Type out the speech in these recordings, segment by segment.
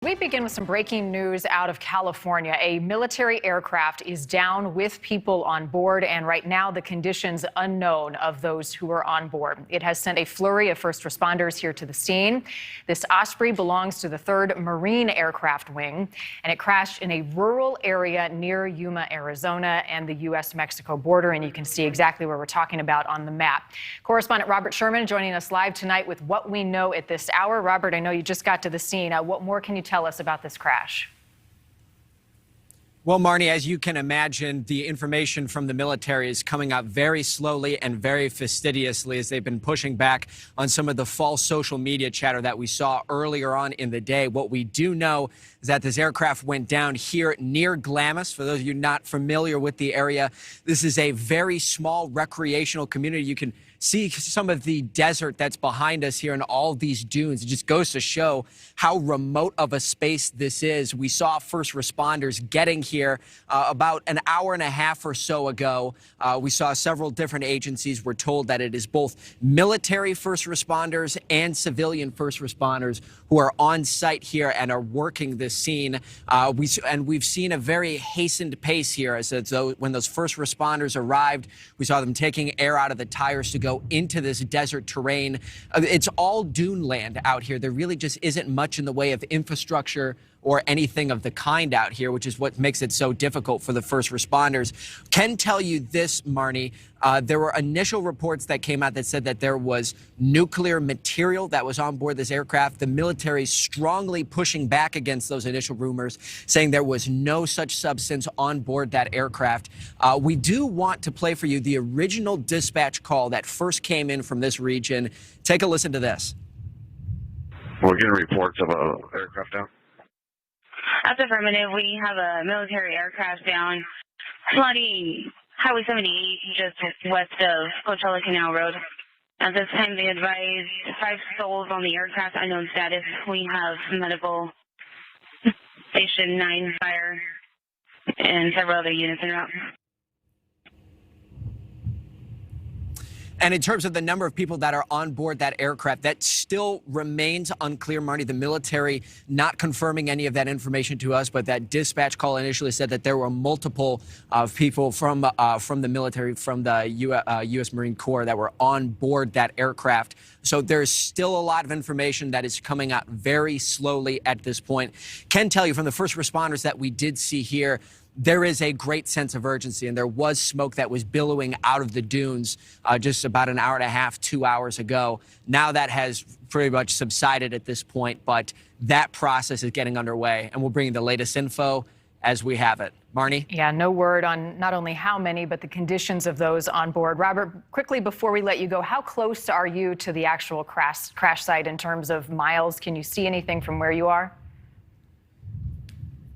We begin with some breaking news out of California. A military aircraft is down with people on board, and right now the conditions unknown of those who are on board. It has sent a flurry of first responders here to the scene. This Osprey belongs to the 3rd Marine Aircraft Wing, and it crashed in a rural area near Yuma, Arizona, and the U.S.-Mexico border, and you can see exactly where we're talking about on the map. Correspondent Robert Sherman joining us live tonight with what we know at this hour. Robert, I know you just got to the scene. What more can you tell us about this crash? Well, Marnie, as you can imagine, the information from the military is coming out very slowly and very fastidiously as they've been pushing back on some of the false social media chatter that we saw earlier on in the day. What we do know is that this aircraft went down here near Glamis. For those of you not familiar with the area, this is a very small recreational community. You can see some of the desert that's behind us here and all these dunes. It just goes to show how remote of a space this is. We saw first responders getting here about an hour and a half or so ago. We saw several different agencies. We're told that it is both military first responders and civilian first responders who are on site here and are working this scene. We've seen a very hastened pace here as though when those first responders arrived, we saw them taking air out of the tires to go into this desert terrain. It's all dune land out here. There really just isn't much in the way of infrastructure or anything of the kind out here, which is what makes it so difficult for the first responders. Can tell you this, Marnie, there were initial reports that came out that said that there was nuclear material that was on board this aircraft. The military strongly pushing back against those initial rumors, saying there was no such substance on board that aircraft. We do want to play for you the original dispatch call that first came in from this region. Take a listen to this. We're getting reports of an aircraft down. That's affirmative. We have a military aircraft down flooding Highway 78 just west of Coachella Canal Road. At this time, they advised 5 souls on the aircraft. Unknown status. We have medical, Station 9 fire, and several other units en route. And in terms of the number of people that are on board that aircraft, that still remains unclear, Marty. The military not confirming any of that information to us, but that dispatch call initially said that there were multiple people from the military, from the U.S. Marine Corps that were on board that aircraft. So there's still a lot of information that is coming out very slowly at this point. Can tell you from the first responders that we did see here, there is a great sense of urgency, and there was smoke that was billowing out of the dunes just about an hour and a half, 2 hours ago. Now that has pretty much subsided at this point, but that process is getting underway, and we'll bring you the latest info as we have it. Marnie? Yeah, no word on not only how many, but the conditions of those on board. Robert, quickly before we let you go, how close are you to the actual crash site in terms of miles? Can you see anything from where you are?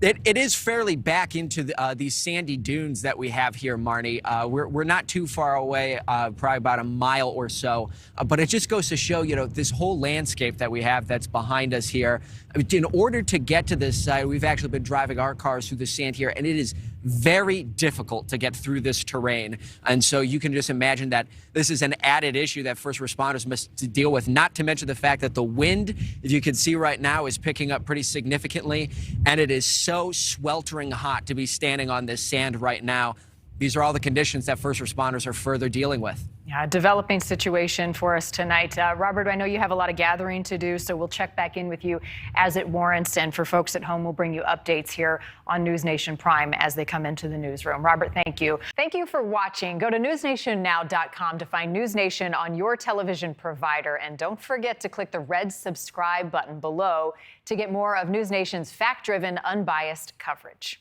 It is fairly back into these sandy dunes that we have here, Marnie. We're not too far away, probably about a mile or so. But it just goes to show, you know, this whole landscape that we have that's behind us here. In order to get to this site, we've actually been driving our cars through the sand here, and it is very difficult to get through this terrain. And so you can just imagine that this is an added issue that first responders must deal with, not to mention the fact that the wind, as you can see right now, is picking up pretty significantly, and it is so sweltering hot to be standing on this sand right now. These are all the conditions that first responders are further dealing with. Yeah, developing situation for us tonight. Robert, I know you have a lot of gathering to do, so we'll check back in with you as it warrants. And for folks at home, we'll bring you updates here on NewsNation Prime as they come into the newsroom. Robert, thank you. Thank you for watching. Go to newsnationnow.com to find NewsNation on your television provider. And don't forget to click the red subscribe button below to get more of NewsNation's fact-driven, unbiased coverage.